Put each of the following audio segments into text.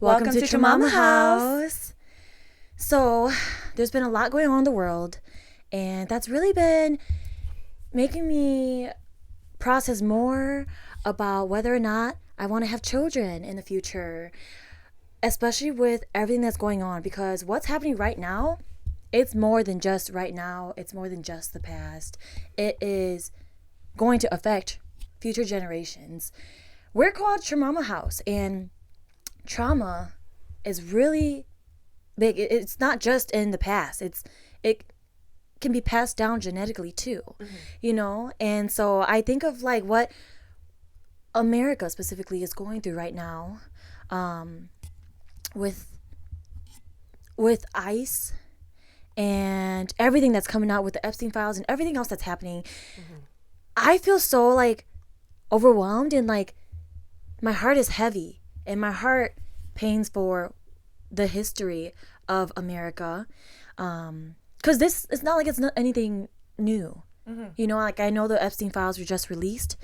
Welcome to Your Mama House. So, there's been a lot going on in the world, and that's really been making me process more about whether or not I want to have children in the future, especially with everything that's going on, because what's happening right now, it's more than just right now. It's more than just the past. It is going to affect future generations. We're called Your Mama House, and trauma is really big. It's not just in the past. It can be passed down genetically too, And so I think of like what America specifically is going through right now, with ICE and everything that's coming out with the Epstein files and everything else that's happening. I feel so like overwhelmed, and like my heart is heavy, and my heart pains for the history of America, because this it's not like it's not anything new. Like I know the Epstein files were just released,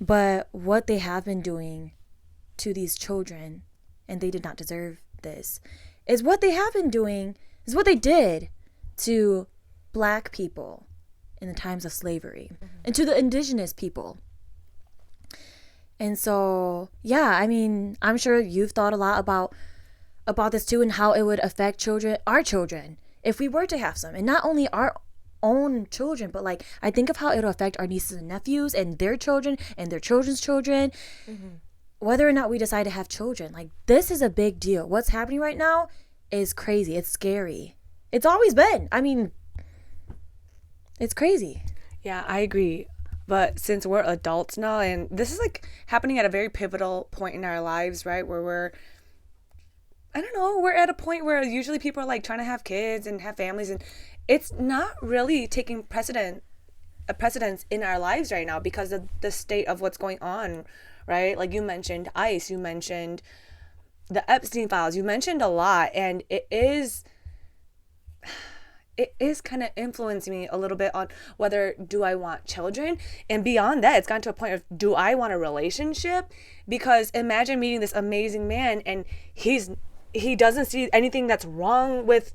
but what they have been doing to these children, and they did not deserve this, is what they have been doing, is what they did to Black people in the times of slavery, and to the indigenous people. And so, yeah, I mean, I'm sure you've thought a lot about this too, and how it would affect our children, if we were to have some. And not only our own children, but like, I think of how it'll affect our nieces and nephews and their children and their children's children, whether or not we decide to have children. Like, this is a big deal. What's happening right now is crazy. It's scary. It's always been. I mean, it's crazy. Yeah, I agree. But since we're adults now, and this is like happening at a very pivotal point in our lives, right? Where we're at a point where usually people are like trying to have kids and have families, and it's not really taking precedence in our lives right now because of the state of what's going on, right? Like you mentioned ICE, you mentioned the Epstein files, you mentioned a lot, and it is kind of influencing me a little bit on whether do I want children, and beyond that, it's gotten to a point of do I want a relationship? Because imagine meeting this amazing man and he doesn't see anything that's wrong with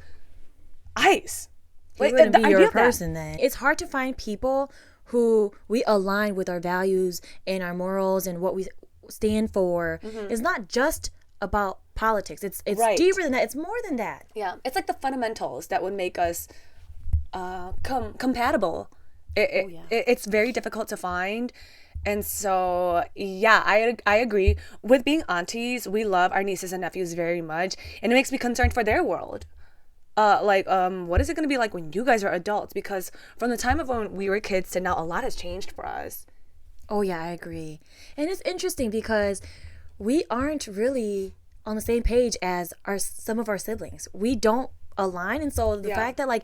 ICE. He wouldn't be your person then. It's hard to find people who we align with our values and our morals and what we stand for. It's not just about politics. It's right. Deeper than that. It's more than that. Yeah, it's like the fundamentals that would make us compatible. It's very difficult to find. And so, yeah, I agree. With being aunties, we love our nieces and nephews very much, and it makes me concerned for their world. What is it going to be like when you guys are adults? Because from the time of when we were kids to now, a lot has changed for us. Oh, yeah, I agree. And it's interesting because we aren't really on the same page as some of our siblings. We don't align. And so the fact that like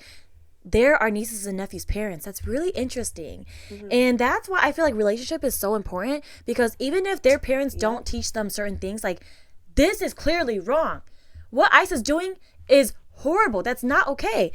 they're our nieces and nephews' parents, that's really interesting. And that's why I feel like relationship is so important, because even if their parents don't teach them certain things, like this is clearly wrong. What ICE is doing is horrible. That's not okay.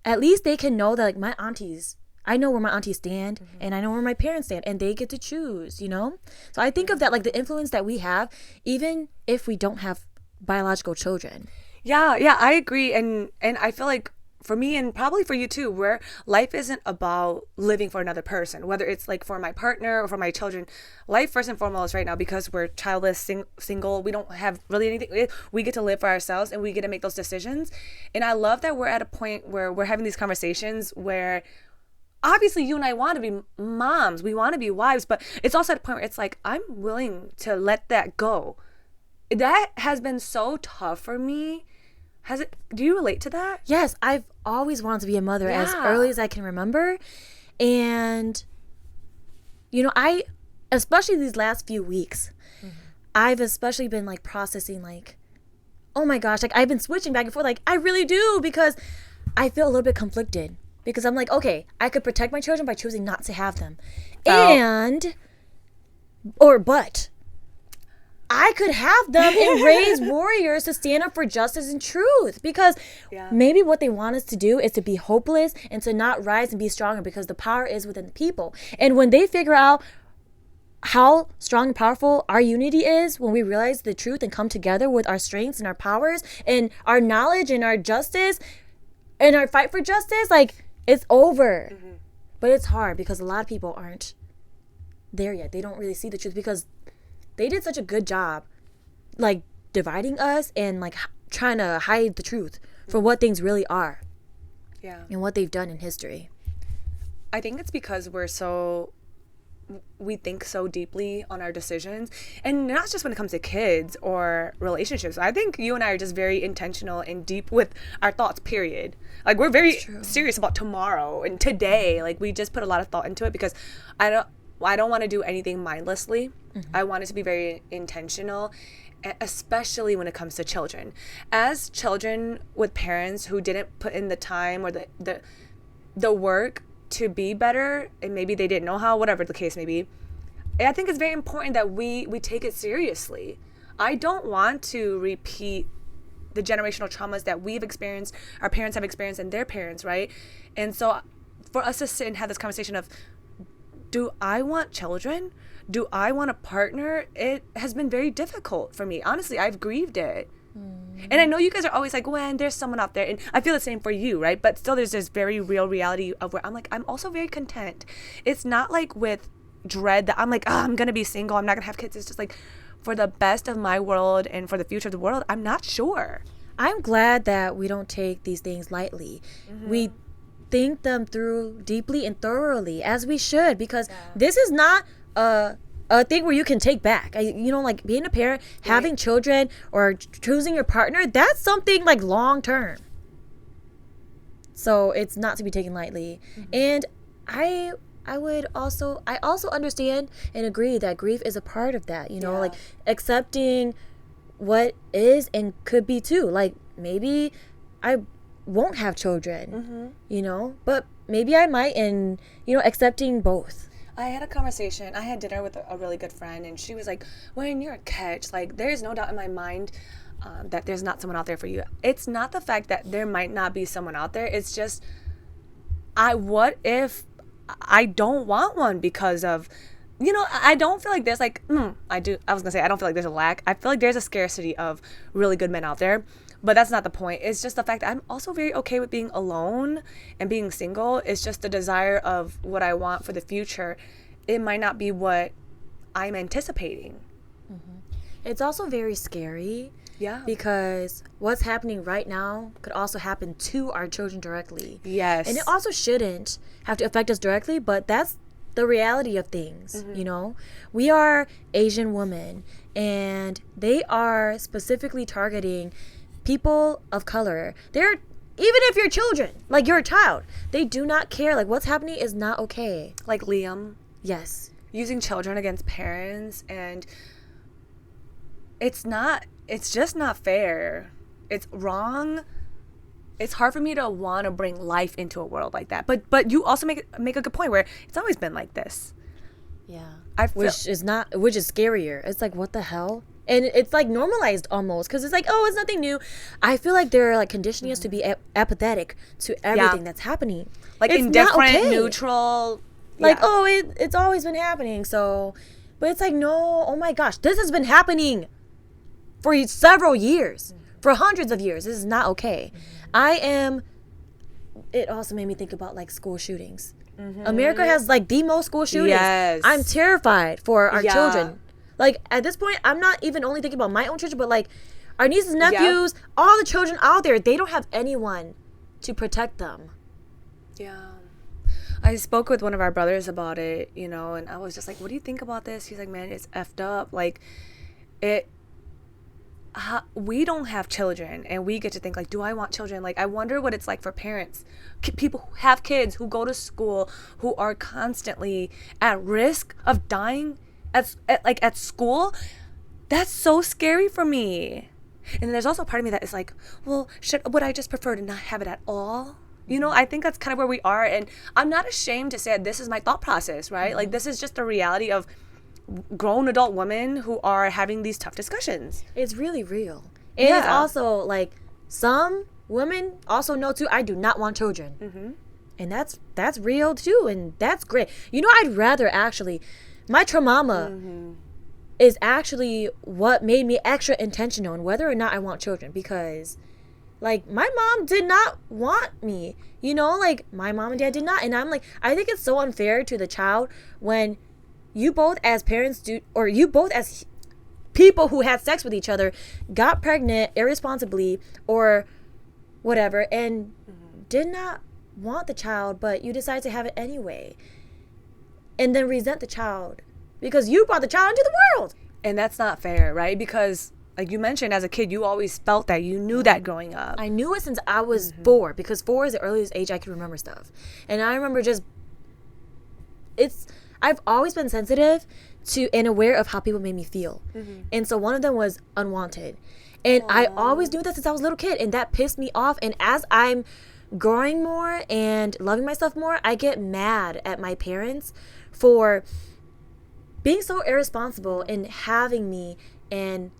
At least they can know that like my aunties, I know where my aunties stand, and I know where my parents stand, and they get to choose, So I think of that, like the influence that we have, even if we don't have biological children. Yeah, I agree. And I feel like for me, and probably for you too, where life isn't about living for another person, whether it's like for my partner or for my children. Life first and foremost right now, because we're childless, single, we don't have really anything. We get to live for ourselves, and we get to make those decisions. And I love that we're at a point where we're having these conversations where obviously you and I want to be moms, we want to be wives, but it's also at a point where it's like, I'm willing to let that go. That has been so tough for me. Do you relate to that? Yes, I've always wanted to be a mother as early as I can remember. And, I, especially these last few weeks, I've especially been like processing like, oh my gosh, like I've been switching back and forth. Like I really do, because I feel a little bit conflicted, because I'm like, okay, I could protect my children by choosing not to have them. But I could have them and raise warriors to stand up for justice and truth, because maybe what they want us to do is to be hopeless and to not rise and be stronger, because the power is within the people. And when they figure out how strong and powerful our unity is when we realize the truth and come together with our strengths and our powers and our knowledge and our justice and our fight for justice, like, it's over. But it's hard because a lot of people aren't there yet. They don't really see the truth because they did such a good job, like, dividing us and, like, trying to hide the truth for what things really are. Yeah. And what they've done in history. I think it's because we think so deeply on our decisions, and not just when it comes to kids or relationships. I think you and I are just very intentional and deep with our thoughts, period. Like, we're very serious about tomorrow and today. Like, we just put a lot of thought into it because I don't want to do anything mindlessly. I want it to be very intentional, especially when it comes to children. As children with parents who didn't put in the time or the work to be better, and maybe they didn't know how, whatever the case may be, I think it's very important that we take it seriously. I don't want to repeat the generational traumas that we've experienced, our parents have experienced, and their parents, right? And so for us to sit and have this conversation of, do I want children? Do I want a partner? It has been very difficult for me. Honestly, I've grieved it. And I know you guys are always like, when there's someone out there, and I feel the same for you, right? But still, there's this very real reality of where I'm like, I'm also very content. It's not like with dread that I'm like, oh, I'm gonna be single, I'm not gonna have kids. It's just like, for the best of my world and for the future of the world, I'm not sure. I'm glad that we don't take these things lightly. We think them through deeply and thoroughly, as we should, because this is not a thing where you can take back. Like, being a parent, having children, or choosing your partner, that's something, like, long term. So it's not to be taken lightly. And I also understand and agree that grief is a part of that, like, accepting what is and could be too. Like, maybe I won't have children, but maybe I might, and, accepting both. I had dinner with a really good friend, and she was like, when you're a catch, like, there's no doubt in my mind that there's not someone out there for you. It's not the fact that there might not be someone out there. It's just, what if I don't want one because of, I don't feel like there's like, I don't feel like there's a lack. I feel like there's a scarcity of really good men out there. But that's not the point. It's just the fact that I'm also very okay with being alone and being single. It's just the desire of what I want for the future. It might not be what I'm anticipating. It's also very scary. Yeah. Because what's happening right now could also happen to our children directly. Yes. And it also shouldn't have to affect us directly, but that's the reality of things, We are Asian women, and they are specifically targeting people of color. They're, even if you're children, like, you're a child, they do not care. Like, what's happening is not okay. Like Liam. Yes. Using children against parents, and it's just not fair. It's wrong. It's hard for me to want to bring life into a world like that. But you also make a good point where it's always been like this. Yeah. Which is scarier. It's like, what the hell? And it's, like, normalized almost, because it's like, oh, it's nothing new. I feel like they're, like, conditioning us to be apathetic to everything that's happening. Like, it's indifferent, neutral. Like, oh, it's always been happening. So, but it's like, no, oh my gosh, this has been happening for several years, for hundreds of years. This is not okay. It also made me think about, like, school shootings. America has, like, the most school shootings. Yes. I'm terrified for our children. Like, at this point, I'm not even only thinking about my own children, but, like, our nieces and nephews, all the children out there, they don't have anyone to protect them. Yeah. I spoke with one of our brothers about it, and I was just like, what do you think about this? He's like, man, it's effed up. Like, we don't have children, and we get to think, like, do I want children? Like, I wonder what it's like for parents, people who have kids, who go to school, who are constantly at risk of dying at school. That's so scary for me. And then there's also a part of me that is like, well, would I just prefer to not have it at all? I think that's kind of where we are, and I'm not ashamed to say that this is my thought process, right? Like, this is just the reality of grown adult women who are having these tough discussions. It's really real. And it's also, like, some women also know too, I do not want children. And that's real too, and that's great. I'd rather actually My trauma is actually what made me extra intentional on whether or not I want children, because like my mom did not want me, you know, like my mom and dad did not. And I'm like, I think it's so unfair to the child when you both as parents do, or you both as people who had sex with each other got pregnant irresponsibly or whatever and did not want the child, but you decide to have it anyway and then resent the child because you brought the child into the world. And that's not fair, right? Because like you mentioned, as a kid, you always felt that. You knew that growing up. I knew it since I was 4, because 4 is the earliest age I can remember stuff. And I remember I've always been sensitive to and aware of how people made me feel. And so one of them was unwanted. And I always knew that since I was a little kid, and that pissed me off. And as I'm growing more and loving myself more, I get mad at my parents for being so irresponsible in having me and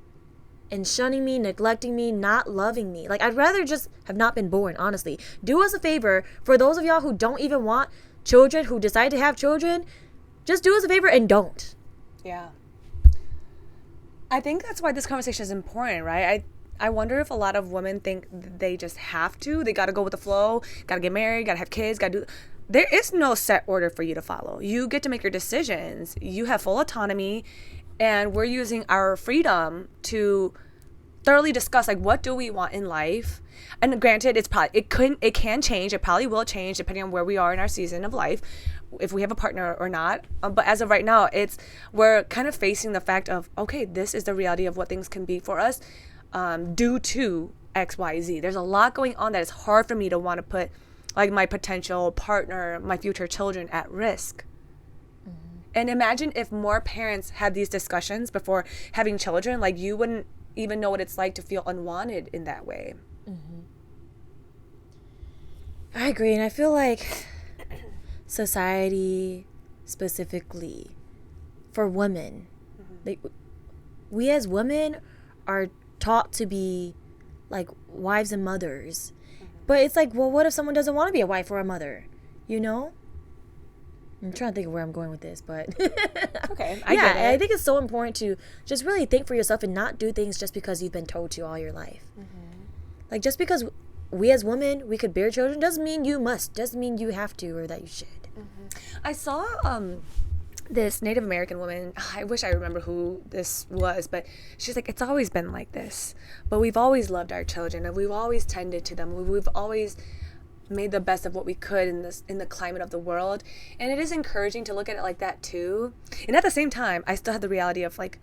shunning me, neglecting me, not loving me. Like, I'd rather just have not been born, honestly. Do us a favor, for those of y'all who don't even want children, who decide to have children, just do us a favor and don't. Yeah. I think that's why this conversation is important, right? I wonder if a lot of women think they just have to. They got to go with the flow, got to get married, got to have kids, got to do... There is no set order for you to follow. You get to make your decisions. You have full autonomy, and we're using our freedom to thoroughly discuss, like, what do we want in life? And granted, it can change. It probably will change depending on where we are in our season of life, if we have a partner or not. But as of right now, we're kind of facing the fact of, okay, this is the reality of what things can be for us due to X, Y, Z. There's a lot going on that it's hard for me to want to put, like, my potential partner, my future children at risk. And imagine if more parents had these discussions before having children, like, you wouldn't even know what it's like to feel unwanted in that way. I agree. And I feel like society, specifically for women, like, we as women are taught to be like wives and mothers. But it's like, well, what if someone doesn't want to be a wife or a mother? You know? I'm trying to think of where I'm going with this, but okay, I get it. I think it's so important to just really think for yourself and not do things just because you've been told to all your life. Like, just because we as women, we could bear children, doesn't mean you must, doesn't mean you have to or that you should. I saw this Native American woman, I wish I remember who this was, but she's like, it's always been like this, but we've always loved our children, and we've always tended to them. We've always made the best of what we could in the climate of the world. And it is encouraging to look at it like that too. And at the same time, I still have the reality of, like,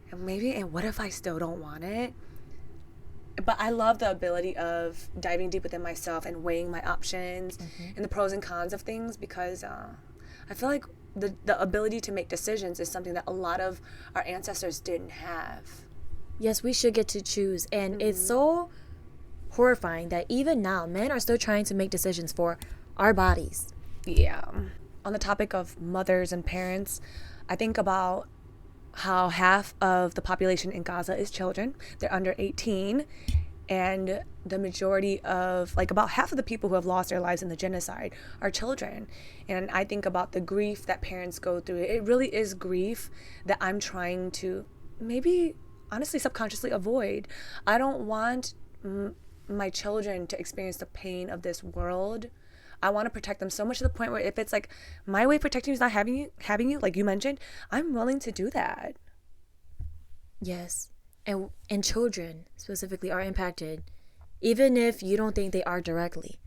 and what if I still don't want it? But I love the ability of diving deep within myself and weighing my options and the pros and cons of things, because I feel like the ability to make decisions is something that a lot of our ancestors didn't have. Yes, we should get to choose. And it's so horrifying that even now, men are still trying to make decisions for our bodies. Yeah. On the topic of mothers and parents, I think about how half of the population in Gaza is children. They're under 18. And the majority of, like, about half of the people who have lost their lives in the genocide are children. And I think about the grief that parents go through. It really is grief that I'm trying to maybe honestly subconsciously avoid. I don't want my children to experience the pain of this world. I want to protect them so much to the point where if it's like my way of protecting you is not having you, like you mentioned, I'm willing to do that. Yes. And children specifically are impacted, even if you don't think they are directly.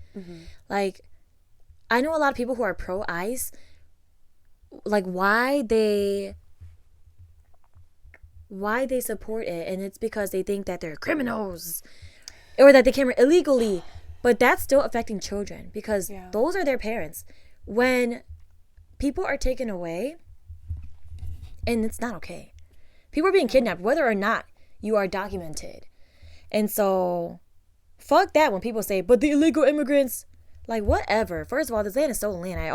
Like, I know a lot of people who are pro-ICE, like, why they support it, and it's because they think that they're criminals or that they came illegally. But that's still affecting children, because those are their parents. When people are taken away, and it's not okay. People are being kidnapped, whether or not you are documented. And so, fuck that when people say, but the illegal immigrants, like, whatever. First of all, this land is stolen land. I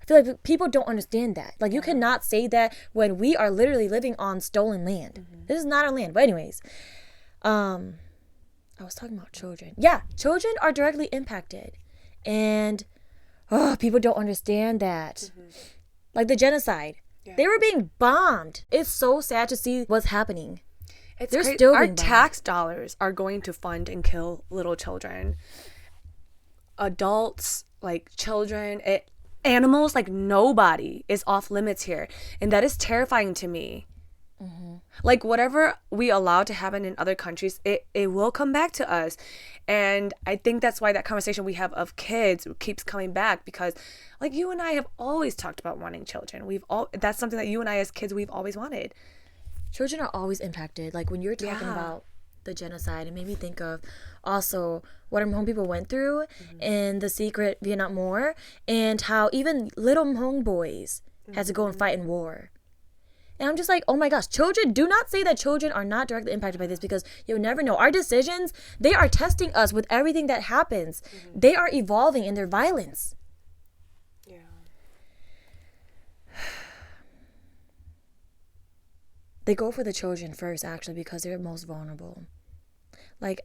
feel like people don't understand that. Like, you cannot say that when we are literally living on stolen land. This is not our land. But anyways, I was talking about children. Yeah, children are directly impacted. And people don't understand that. Like, the genocide. Yeah. They were being bombed. It's so sad to see what's happening. They're still our being bombed. tax dollars are going to fund and kill little children, adults, like children, animals. Like nobody is off limits here, and that is terrifying to me. Like whatever we allow to happen in other countries, it will come back to us. And I think that's why that conversation we have of kids keeps coming back, because like you and I have always talked about wanting children. That's something that you and I as kids we've always wanted. Children are always impacted. Like when you're talking about the genocide, it made me think of also what our Hmong people went through in the secret Vietnam War, and how even little Hmong boys had to go and fight in war. And I'm just like, oh my gosh, children, do not say that children are not directly impacted by this, because you'll never know. Our decisions, they are testing us with everything that happens. They are evolving in their violence. Yeah. They go for the children first, actually, because they're most vulnerable. Like,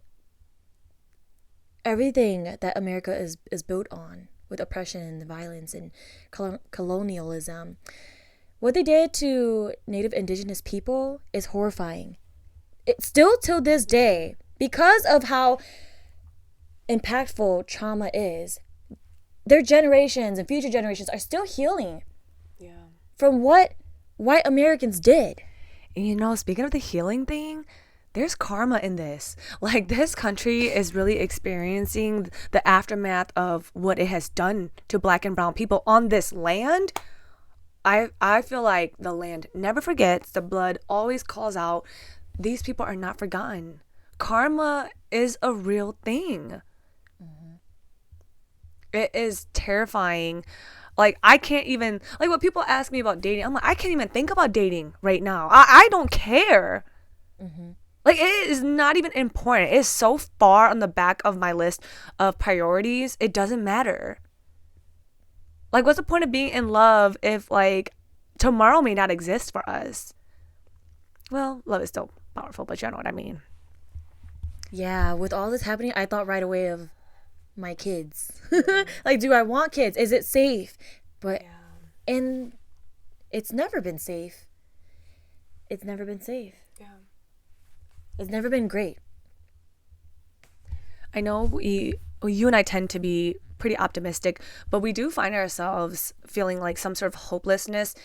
everything that America is built on, with oppression and violence and colonialism, what they did to Native Indigenous people is horrifying. It still till this day, because of how impactful trauma is, their generations and future generations are still healing from what white Americans did. And you know, speaking of the healing thing, there's karma in this. Like, this country is really experiencing the aftermath of what it has done to Black and brown people on this land. I feel like the land never forgets. The blood always calls out. These people are not forgotten. Karma is a real thing. It is terrifying. Like, I can't even, like, when people ask me about dating, I'm like, I can't even think about dating right now. I don't care. Like, it is not even important. It is so far on the back of my list of priorities. It doesn't matter. Like, what's the point of being in love if, like, tomorrow may not exist for us? Well, love is still powerful, but you know what I mean. Yeah, with all this happening, I thought right away of my kids. Like, do I want kids? Is it safe? But, and it's never been safe. It's never been safe. Yeah. It's never been great. I know you and I tend to be pretty optimistic, but we do find ourselves feeling like some sort of hopelessness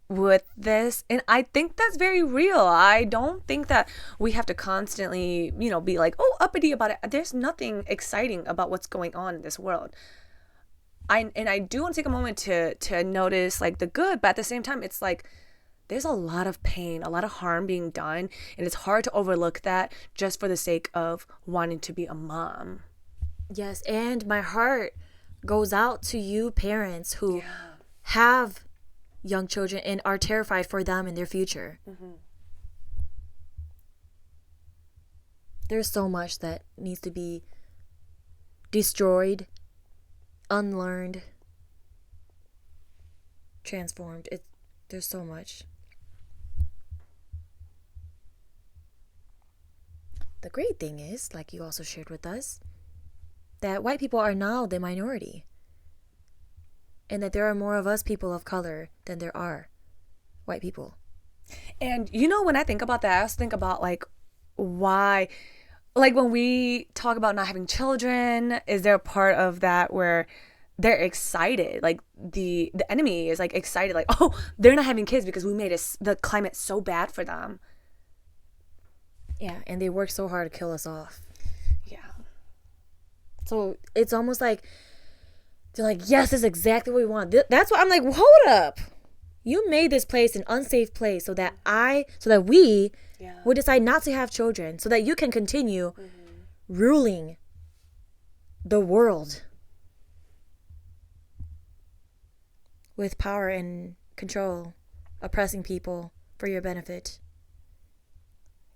with this, and I think that's very real. I don't think that we have to constantly, be like, oh, uppity about it. There's nothing exciting about what's going on in this world. I do want to take a moment to notice like the good, but at the same time, it's like there's a lot of pain, a lot of harm being done, and it's hard to overlook that just for the sake of wanting to be a mom. Yes, and my heart goes out to you parents who have young children and are terrified for them and their future. There's so much that needs to be destroyed, unlearned, transformed. There's so much. The great thing is, like you also shared with us, that white people are now the minority, and that there are more of us people of color than there are white people. And when I think about that, I also think about like why, like when we talk about not having children, is there a part of that where they're excited, like the enemy is like excited, like, oh, they're not having kids because we made the climate so bad for them. Yeah, and they worked so hard to kill us off. Yeah. So it's almost like they're like, yes, this is exactly what we want. That's why I'm like, hold up. You made this place an unsafe place so that we would decide not to have children, so that you can continue ruling the world with power and control, oppressing people for your benefit.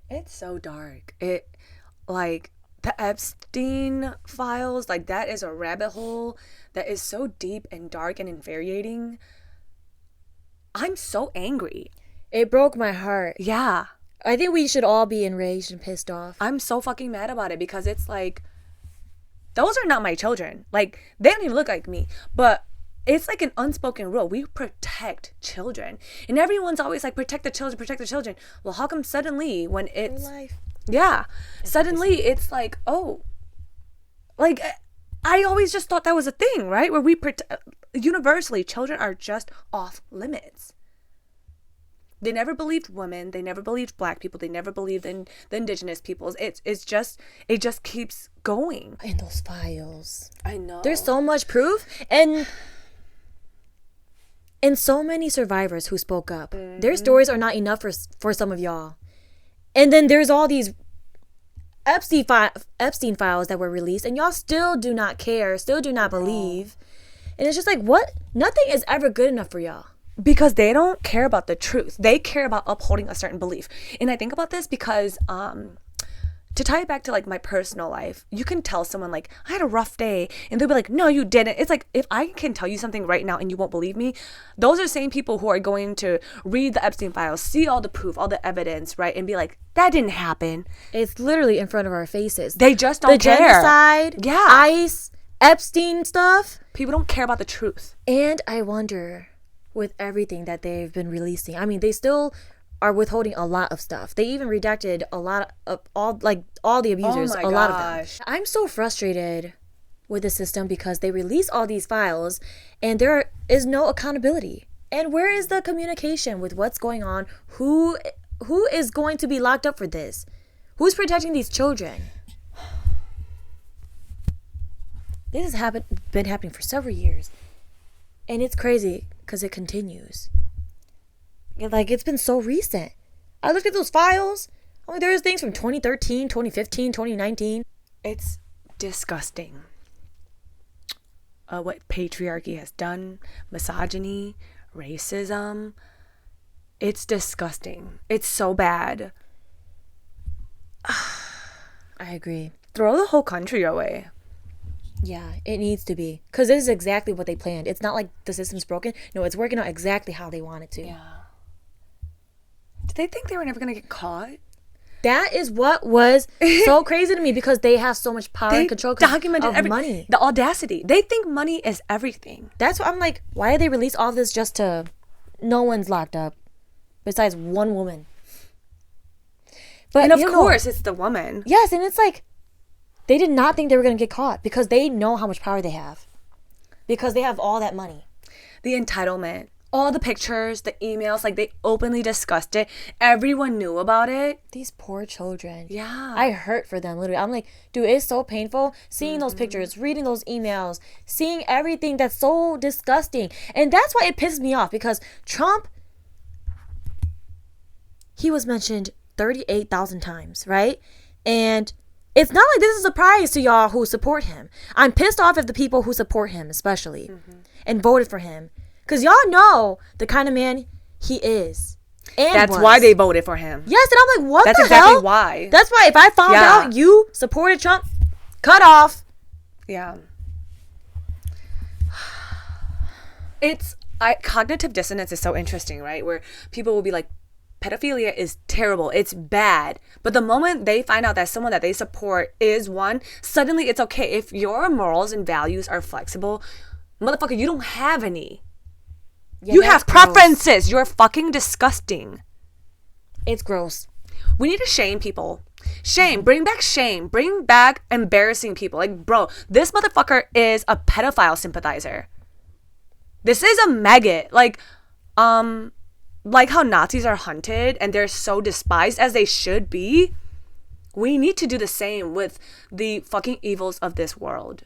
It's so dark. It, like, the Epstein files, like, that is a rabbit hole that is so deep and dark and infuriating. I'm so angry. It broke my heart. Yeah. I think we should all be enraged and pissed off. I'm so fucking mad about it, because it's like, those are not my children. Like, they don't even look like me. But it's like an unspoken rule. We protect children. And everyone's always like, protect the children, protect the children. Well, how come suddenly when it's... Life. Yeah. Suddenly it's like, oh... Like, I always just thought that was a thing, right? Where we universally, children are just off limits. They never believed women. They never believed black people. They never believed in the indigenous peoples. It just keeps going. In those files. I know. There's so much proof. And so many survivors who spoke up. Their stories are not enough for some of y'all. And then there's all these Epstein files that were released, and y'all still do not care, still do not believe. And it's just like, what? Nothing is ever good enough for y'all. Because they don't care about the truth. They care about upholding a certain belief. And I think about this because to tie it back to like my personal life, you can tell someone like, I had a rough day, and they'll be like, no, you didn't. It's like, if I can tell you something right now and you won't believe me, those are the same people who are going to read the Epstein files, see all the proof, all the evidence, right, and be like, that didn't happen. It's literally in front of our faces. They just don't care. The genocide, yeah, ICE, Epstein stuff. People don't care about the truth. And I wonder, with everything that they've been releasing, I mean, they still are withholding a lot of stuff. They even redacted a lot of all the abusers, Oh my a lot of gosh. them. I'm so frustrated with the system because they release all these files and there is no accountability. And where is the communication with what's going on? Who is going to be locked up for this? Who's protecting these children? This has been happening for several years. And it's crazy because it continues. Like, it's been so recent. I looked at those files. Oh, there's things from 2013, 2015, 2019. It's disgusting. What patriarchy has done, misogyny, racism. It's disgusting. It's so bad. I agree. Throw the whole country away. Yeah, it needs to be. Because this is exactly what they planned. It's not like the system's broken. No, it's working out exactly how they want it to. Yeah. Did they think they were never going to get caught? That is what was so crazy to me because they have so much power and control documented of money. The audacity. They think money is everything. That's what I'm like, why did they release all this just to... No one's locked up besides one woman. But and of course, it's the woman. Yes, and it's like, they did not think they were going to get caught because they know how much power they have. Because they have all that money. The entitlement. All the pictures, the emails, like they openly discussed it. Everyone knew about it. These poor children. Yeah. I hurt for them, literally. I'm like, dude, it's so painful seeing those pictures, reading those emails, seeing everything that's so disgusting. And that's why it pisses me off because Trump, he was mentioned 38,000 times, right? And it's not like this is a surprise to y'all who support him. I'm pissed off at the people who support him, especially, and voted for him. Because y'all know the kind of man he is. And that's why they voted for him. Yes, and I'm like, what that's the exactly hell? Why. That's why if I found out you supported Trump, cut off. Yeah. Cognitive dissonance is so interesting, right? Where people will be like, pedophilia is terrible. It's bad. But the moment they find out that someone that they support is one, suddenly it's okay. If your morals and values are flexible, motherfucker, you don't have any. Yeah, you have preferences. Gross. You're fucking disgusting. It's gross. We need to shame people. Shame. Bring back shame. Bring back embarrassing people. Like, bro, this motherfucker is a pedophile sympathizer. This is a maggot. Like how Nazis are hunted and they're so despised as they should be. We need to do the same with the fucking evils of this world.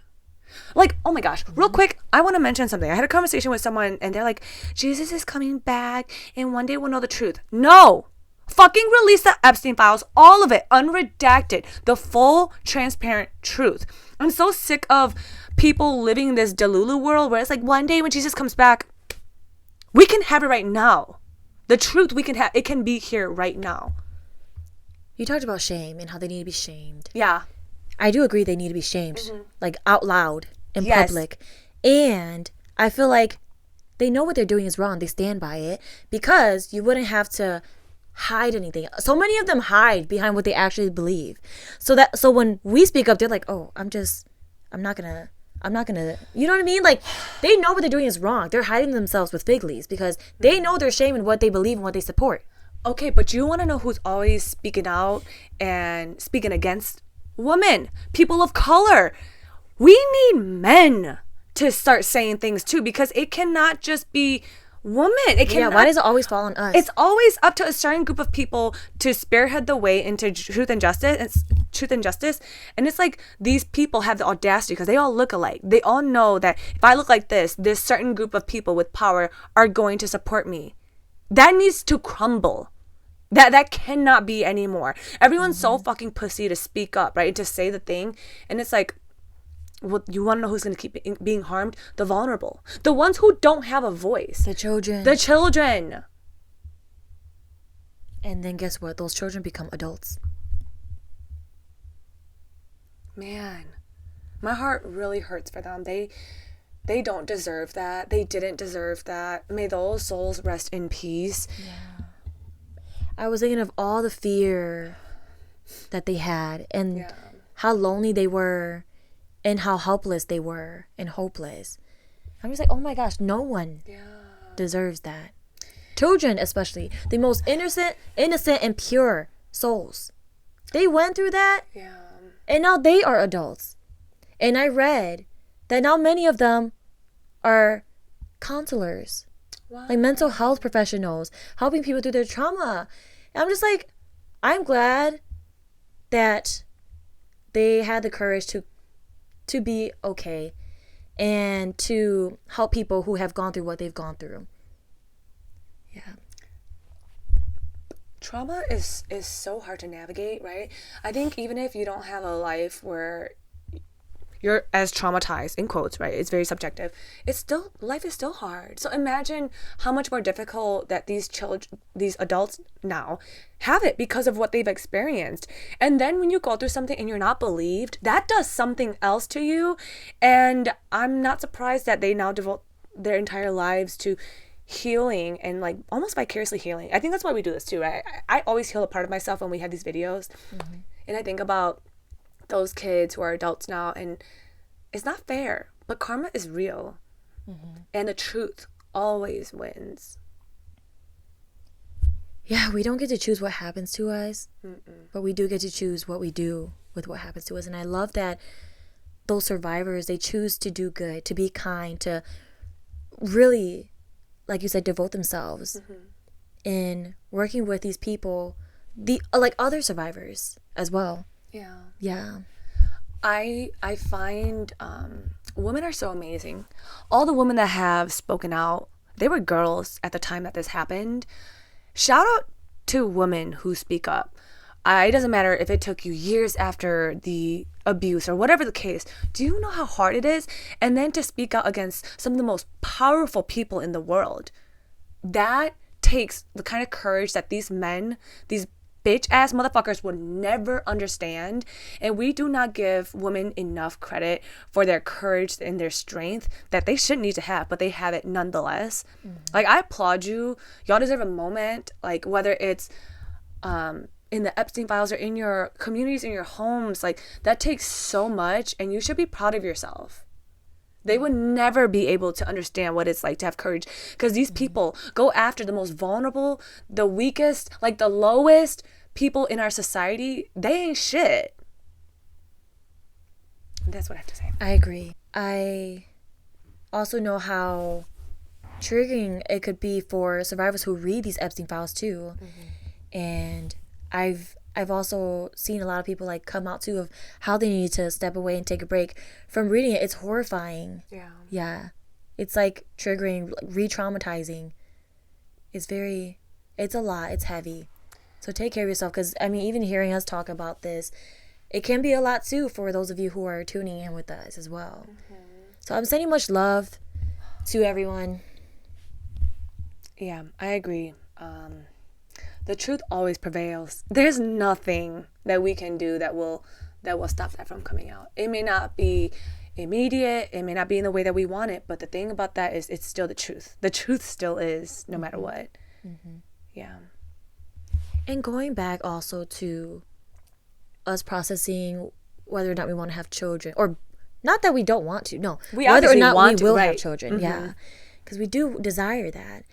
Like, oh my gosh, real quick, I want to mention something. I had a conversation with someone and they're like, Jesus is coming back and one day we'll know the truth. No! Fucking release the Epstein files, all of it, unredacted, the full, transparent truth. I'm so sick of people living in this Delulu world where it's like, one day when Jesus comes back, we can have it right now. The truth we can have, it can be here right now. You talked about shame and how they need to be shamed. Yeah. I do agree they need to be shamed, like out loud in public. And I feel like they know what they're doing is wrong. They stand by it because you wouldn't have to hide anything. So many of them hide behind what they actually believe. So when we speak up, they're like, oh, I'm not gonna I'm not gonna, you know what I mean? Like, they know what they're doing is wrong. They're hiding themselves with fig leaves because they know their shame in what they believe and what they support. Okay, but you want to know who's always speaking out and speaking against women, people of color. We need men to start saying things too, because it cannot just be women. It cannot, why does it always fall on us? It's always up to a certain group of people to spearhead the way into truth and justice. And it's like these people have the audacity because they all look alike. They all know that if I look like this certain group of people with power are going to support me. That needs to crumble. That cannot be anymore. Everyone's so fucking pussy to speak up, right? To say the thing. And it's like, well, you want to know who's going to keep being harmed? The vulnerable. The ones who don't have a voice. The children. The children. And then guess what? Those children become adults. Man, my heart really hurts for them. They don't deserve that. They didn't deserve that. May those souls rest in peace. Yeah. I was thinking of all the fear that they had and how lonely they were and how helpless they were and hopeless. I'm just like, oh my gosh, no one deserves that. Children especially, the most innocent and pure souls. They went through that and now they are adults. And I read that now many of them are counselors. Wow. Like mental health professionals, helping people through their trauma. And I'm just like, I'm glad that they had the courage to be okay and to help people who have gone through what they've gone through. Yeah. Trauma is so hard to navigate, right? I think even if you don't have a life where you're as traumatized, in quotes, right? It's very subjective. Life is still hard. So imagine how much more difficult that these adults now have it because of what they've experienced. And then when you go through something and you're not believed, that does something else to you. And I'm not surprised that they now devote their entire lives to healing and like almost vicariously healing. I think that's why we do this too, right? I always heal a part of myself when we have these videos. Mm-hmm. And I think about those kids who are adults now, and it's not fair, but karma is real. Mm-hmm. And the truth always wins. Yeah, we don't get to choose what happens to us, but we do get to choose what we do with what happens to us. And I love that those survivors, they choose to do good, to be kind, to really, like you said, devote themselves in working with these people, like other survivors as well. Yeah. I find women are so amazing. All the women that have spoken out, they were girls at the time that this happened. Shout out to women who speak up. It doesn't matter if it took you years after the abuse or whatever the case. Do you know how hard it is? And then to speak out against some of the most powerful people in the world. That takes the kind of courage that these men, these bitch ass motherfuckers would never understand. And we do not give women enough credit for their courage and their strength that they shouldn't need to have, but they have it nonetheless. Like, I applaud you. Y'all deserve a moment, like whether it's in the Epstein files or in your communities, in your homes. Like, that takes so much, and you should be proud of yourself. They would never be able to understand what it's like to have courage, because these people go after the most vulnerable, the weakest, like the lowest people in our society. They ain't shit. That's what I have to say. I agree. I also know how triggering it could be for survivors who read these Epstein files too. And I've also seen a lot of people like come out too of how they need to step away and take a break from reading it. It's horrifying. Yeah. It's like triggering, re-traumatizing. It's a lot. It's heavy. So take care of yourself, because I mean, even hearing us talk about this, it can be a lot too for those of you who are tuning in with us as well. So I'm sending much love to everyone. Yeah, I agree. The truth always prevails. There's nothing that we can do that will stop that from coming out. It may not be immediate, it may not be in the way that we want it, but the thing about that is it's still the truth. The truth still is, no matter what. Yeah. And going back also to us processing whether or not we want to have children, or Not that we don't want to. No, We whether or obviously not want we will to, have right. children. Yeah, because we do desire that.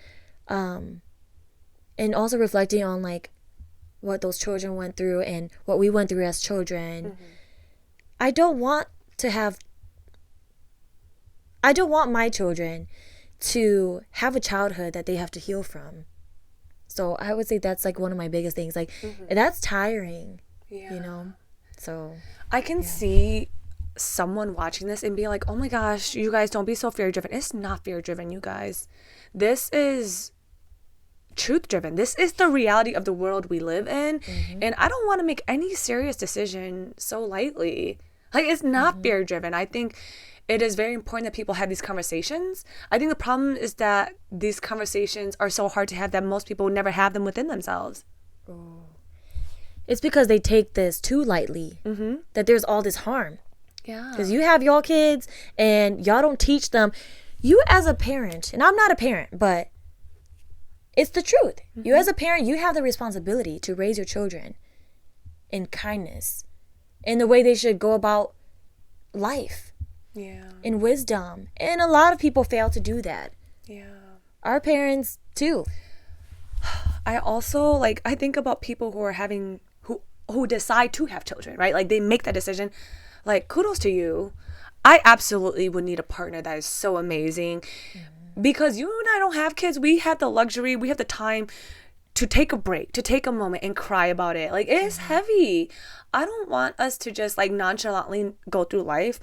And also reflecting on like what those children went through and what we went through as children. I don't want my children to have a childhood that they have to heal from. So I would say that's like one of my biggest things. Like that's tiring, you know? So I can see someone watching this and being like, oh my gosh, you guys don't be so fear driven. It's not fear driven, you guys. This is truth driven. This is the reality of the world we live in. And I don't want to make any serious decision so lightly. Like, it's not fear driven. I think it is very important that people have these conversations. I think the problem is that these conversations are so hard to have that most people never have them within themselves. it's because they take this too lightly, that there's all this harm. Yeah. Because you have your kids and y'all don't teach them. You as a parent, and I'm not a parent, but it's the truth. You as a parent, you have the responsibility to raise your children in kindness, in the way they should go about life, in wisdom. And a lot of people fail to do that. Our parents too. I also, like, I think about people who are having, who decide to have children, right? Like, they make that decision. Like, kudos to you. I absolutely would need a partner that is so amazing. Because you and I don't have kids. We have the luxury, we have the time to take a break, to take a moment and cry about it. Like, it is heavy. I don't want us to just, like, nonchalantly go through life.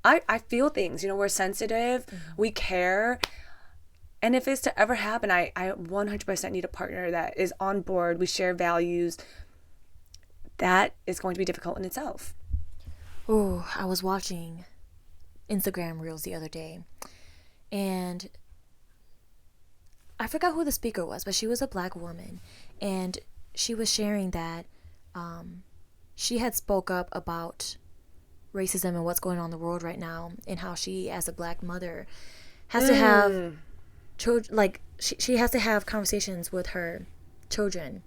I feel things, you know, we're sensitive, we care. And if it's to ever happen, I 100% need a partner that is on board. We share values. That is going to be difficult in itself. Oh, I was watching Instagram Reels the other day, and I forgot who the speaker was, but she was a Black woman, and she was sharing that she had spoke up about racism and what's going on in the world right now, and how she, as a Black mother, has to have children. Like, she has to have conversations with her children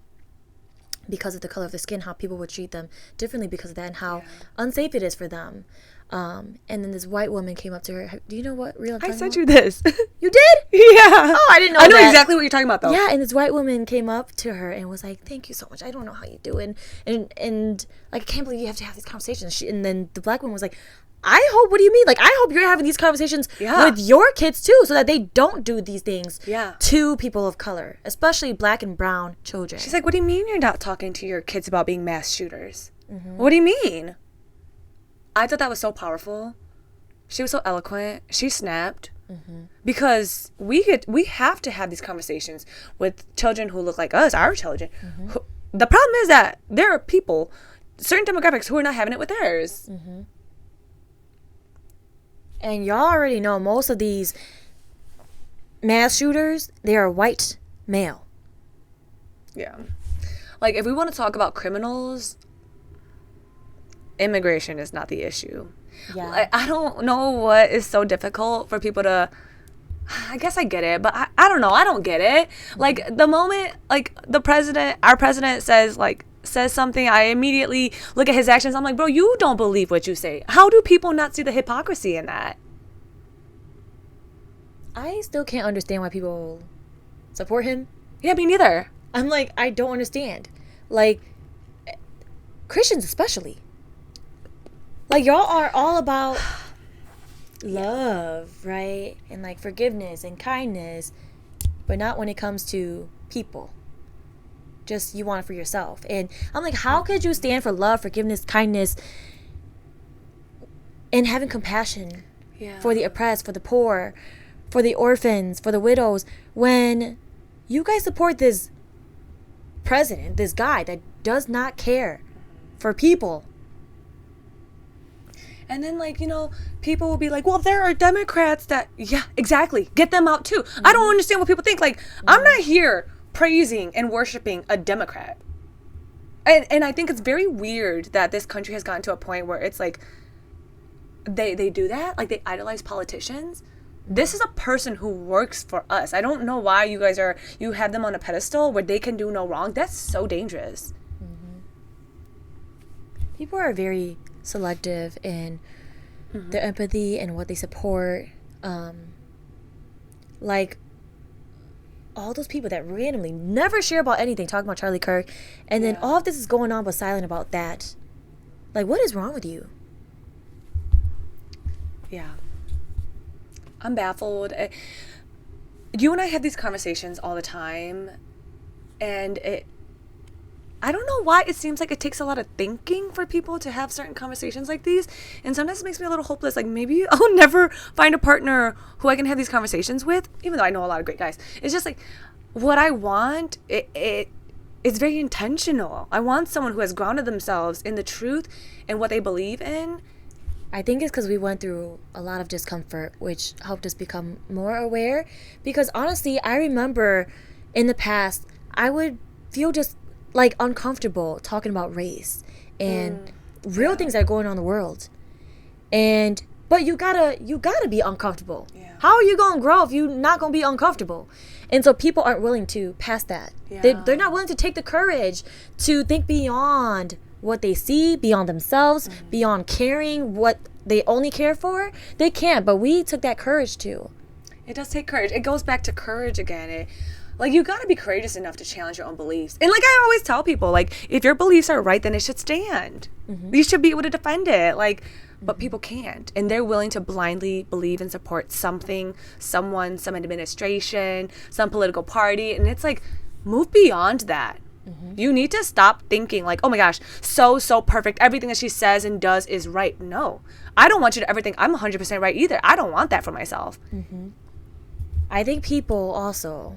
because of the color of their skin, how people would treat them differently because of that, and how unsafe it is for them. And then this white woman came up to her. Do you know what reel I'm talking I sent about? you this. You did? Yeah. Oh, I didn't know I know that. exactly what you're talking about, though. Yeah, and this white woman came up to her and was like, "Thank you so much. I don't know how you do it." And like, I can't believe you have to have these conversations. And then the Black woman was like, "I hope, what do you mean? Like, I hope you're having these conversations with your kids too, so that they don't do these things to people of color, especially Black and brown children." She's like, what do you mean you're not talking to your kids about being mass shooters? What do you mean? I thought that was so powerful. She was so eloquent. She snapped. Because we have to have these conversations with children who look like us, our children. The problem is that there are people, certain demographics, who are not having it with theirs. And y'all already know most of these mass shooters, they are white male. Yeah. Like, if we want to talk about criminals, immigration is not the issue. Yeah. Like, I don't know what is so difficult for people to, I guess I get it, but I don't know. I don't get it. Like, the moment, like, our president says something, I immediately look at his actions. I'm like, bro, you don't believe what you say. How do people not see the hypocrisy in that? I still can't understand why people support him. Yeah, me neither. I'm like, I don't understand. Like, Christians especially. Like, y'all are all about love, right? And like forgiveness and kindness, but not when it comes to people. Just you want it for yourself. And I'm like, how could you stand for love, forgiveness, kindness, and having compassion for the oppressed, for the poor, for the orphans, for the widows, when you guys support this president, this guy that does not care for people? And then, like, you know, people will be like, well, there are Democrats that, yeah, exactly, get them out too. I don't understand what people think. Like, I'm not here praising and worshiping a Democrat. And I think it's very weird that this country has gotten to a point where it's like, they do that. Like, they idolize politicians. This is a person who works for us. I don't know why you have them on a pedestal where they can do no wrong. That's so dangerous. People are very selective in their empathy and what they support. Like all those people that randomly never share about anything, talking about Charlie Kirk, and then all of this is going on but silent about that. Like, what is wrong with you? Yeah. I'm baffled. You and I have these conversations all the time, and I don't know why it seems like it takes a lot of thinking for people to have certain conversations like these, and sometimes it makes me a little hopeless. Like, maybe I'll never find a partner who I can have these conversations with, even though I know a lot of great guys. It's just like what I want, it's very intentional. I want someone who has grounded themselves in the truth and what they believe in. I think it's because we went through a lot of discomfort, which helped us become more aware. Because honestly, I remember in the past, I would feel just like uncomfortable talking about race and real things that are going on in the world. But you gotta be uncomfortable. Yeah. How are you gonna grow if you're not gonna be uncomfortable? And so people aren't willing to pass that. Yeah. They're not willing to take the courage to think beyond what they see, beyond themselves, beyond caring what they only care for. They can't, but we took that courage too. It does take courage. It goes back to courage again. Like, you got to be courageous enough to challenge your own beliefs. And like I always tell people, like, if your beliefs are right, then it should stand. You should be able to defend it. Like, but people can't. And they're willing to blindly believe and support something, someone, some administration, some political party. And it's like, move beyond that. You need to stop thinking like, oh my gosh, so perfect. Everything that she says and does is right. No, I don't want you to ever think I'm 100% right either. I don't want that for myself. I think people also,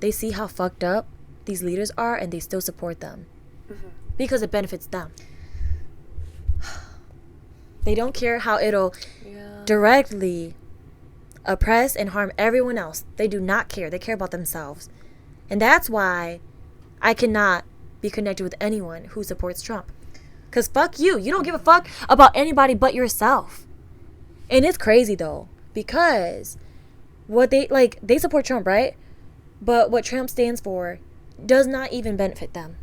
they see how fucked up these leaders are and they still support them because it benefits them. They don't care how it'll directly oppress and harm everyone else. They do not care. They care about themselves. And that's why I cannot be connected with anyone who supports Trump. Because fuck you. You don't give a fuck about anybody but yourself. And it's crazy though. Because what they support Trump, right? But what Trump stands for does not even benefit them.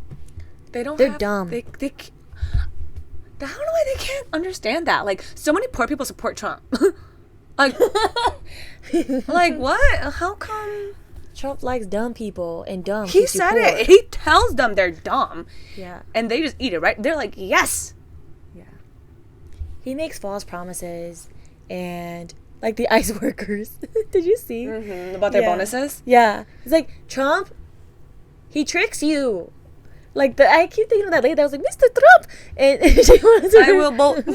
They're dumb. I don't know why they can't understand that. Like, so many poor people support Trump. like what? How come? Trump likes dumb people and dumb. He said it. He tells them they're dumb. Yeah. And they just eat it, right? They're like, yes. Yeah. He makes false promises and like the ICE workers. Did you see? About their bonuses? Yeah. It's like, Trump, he tricks you. Like, I keep thinking of that lady that was like, Mr. Trump. And she was I will vote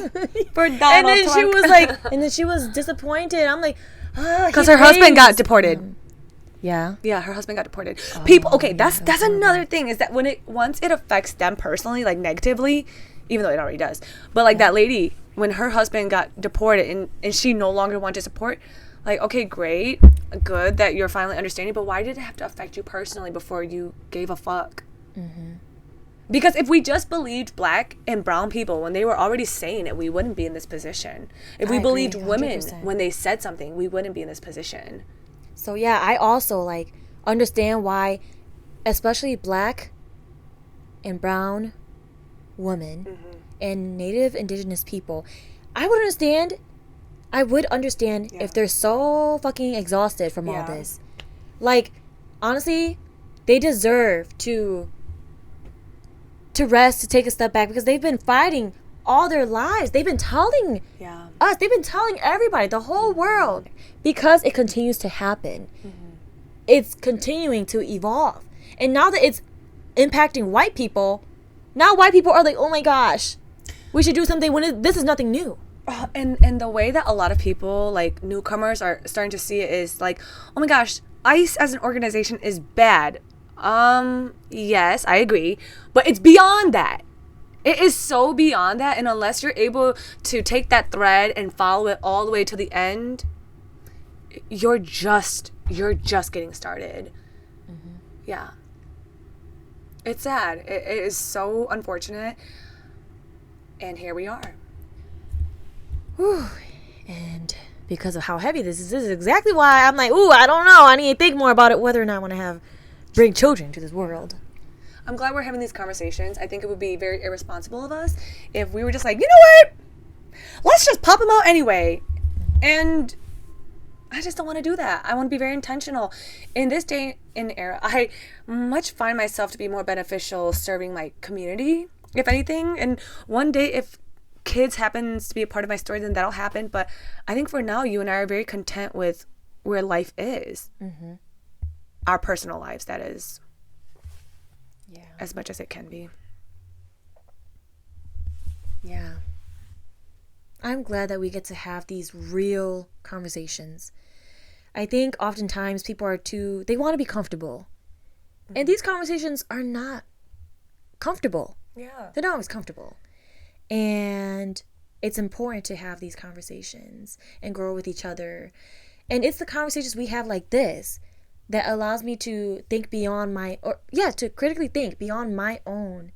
for Donald And then Trump. she was like, and then she was disappointed. I'm like, because her husband got deported. Yeah. Yeah, her husband got deported. People, okay, that's another thing is that once it affects them personally, like negatively, even though it already does, but like that lady, when her husband got deported and she no longer wanted to support, like, okay, great, good that you're finally understanding, but why did it have to affect you personally before you gave a fuck? Because if we just believed black and brown people when they were already saying it, we wouldn't be in this position. If we believed women when they said something, we wouldn't be in this position. So yeah, I also like understand why, especially black and brown women and native indigenous people, I would understand if they're so fucking exhausted from all this. Like, honestly, they deserve to rest, to take a step back, because they've been fighting all their lives. They've been telling us, they've been telling everybody, the whole world, because it continues to happen. It's continuing to evolve. And now that it's impacting white people, now white people are like, oh my gosh, we should do something when this is nothing new. And the way that a lot of people, like newcomers, are starting to see it is like, oh my gosh, ICE as an organization is bad. Yes, I agree. But it's beyond that. It is so beyond that. And unless you're able to take that thread and follow it all the way to the end, you're just getting started. Yeah. It's sad. It is so unfortunate. And here we are. Whew. And because of how heavy this is exactly why I'm like, ooh, I don't know. I need to think more about it, whether or not I want to bring children to this world. I'm glad we're having these conversations. I think it would be very irresponsible of us if we were just like, you know what? Let's just pop them out anyway. And I just don't want to do that. I want to be very intentional. In this day and era, I much find myself to be more beneficial serving my community, if anything. And one day, if kids happens to be a part of my story, then that'll happen. But I think for now, you and I are very content with where life is. Mm-hmm. Our personal lives, that is. Yeah. As much as it can be. Yeah. I'm glad that we get to have these real conversations. I think oftentimes people they want to be comfortable. Mm-hmm. And these conversations are not comfortable. Yeah. They're not always comfortable. And it's important to have these conversations and grow with each other. And it's the conversations we have like this that allows me to think beyond to critically think beyond my own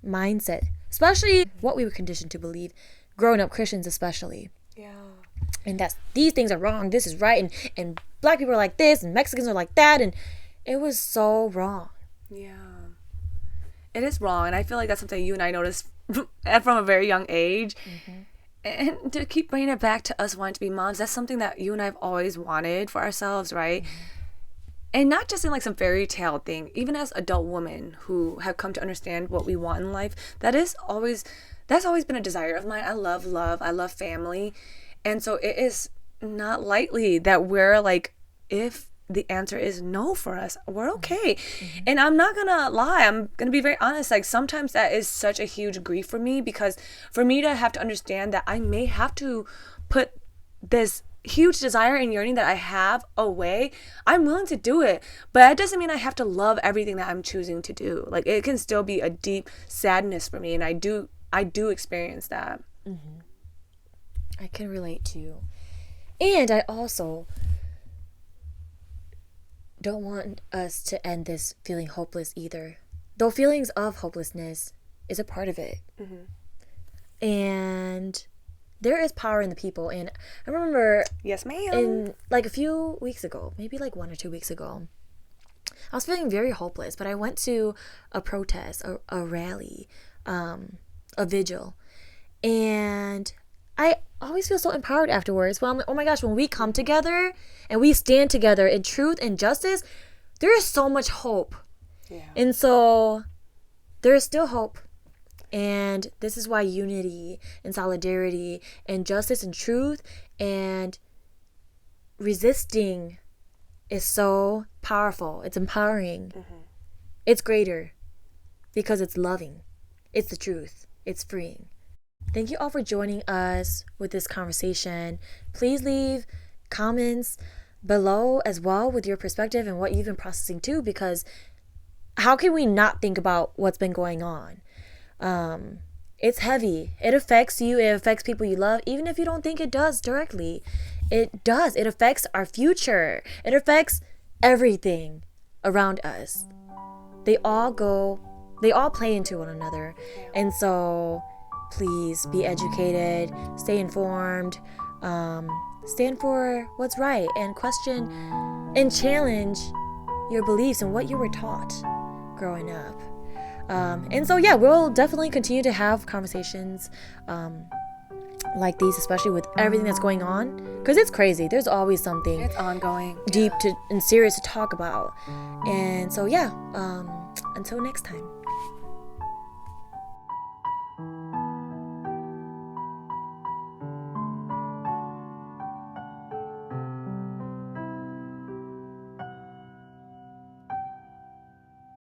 mindset, especially what we were conditioned to believe, growing up Christians especially. Yeah. And these things are wrong, this is right, and black people are like this, and Mexicans are like that, and it was so wrong. Yeah. It is wrong, and I feel like that's something you and I noticed from a very young age. Mm-hmm. And to keep bringing it back to us wanting to be moms, that's something that you and I have always wanted for ourselves, right? Mm-hmm. And not just in like some fairy tale thing, even as adult women who have come to understand what we want in life, that's always been a desire of mine. I love love, I love family. And so it is not lightly that we're like, if the answer is no for us, we're okay. Mm-hmm. And I'm not gonna lie, I'm gonna be very honest, like sometimes that is such a huge grief for me, because for me to have to understand that I may have to put this huge desire and yearning that I have away, I'm willing to do it, but that doesn't mean I have to love everything that I'm choosing to do. Like it can still be a deep sadness for me, and I do experience that. Mm-hmm. I can relate to you. And I also don't want us to end this feeling hopeless either, though feelings of hopelessness is a part of it. Mm-hmm. And there is power in the people. And I remember, yes ma'am, in like a few weeks ago, maybe like 1 or 2 weeks ago, I was feeling very hopeless, but I went to a protest, a rally, a vigil, and I always feel so empowered afterwards. Well, I'm like, oh my gosh, when we come together and we stand together in truth and justice, there is so much hope. Yeah. And so there is still hope. And this is why unity and solidarity and justice and truth and resisting is so powerful. It's empowering. Mm-hmm. It's greater because it's loving. It's the truth. It's freeing. Thank you all for joining us with this conversation. Please leave comments below as well with your perspective and what you've been processing too, because how can we not think about what's been going on? It's heavy. It affects you. It affects people you love, even if you don't think it does directly. It does. It affects our future. It affects everything around us. They all play into one another. And so please be educated, stay informed, stand for what's right, and question and challenge your beliefs and what you were taught growing up. And so, yeah, we'll definitely continue to have conversations like these, especially with everything that's going on, because it's crazy. There's always something. It's ongoing. Deep and serious to talk about. And so, yeah, until next time.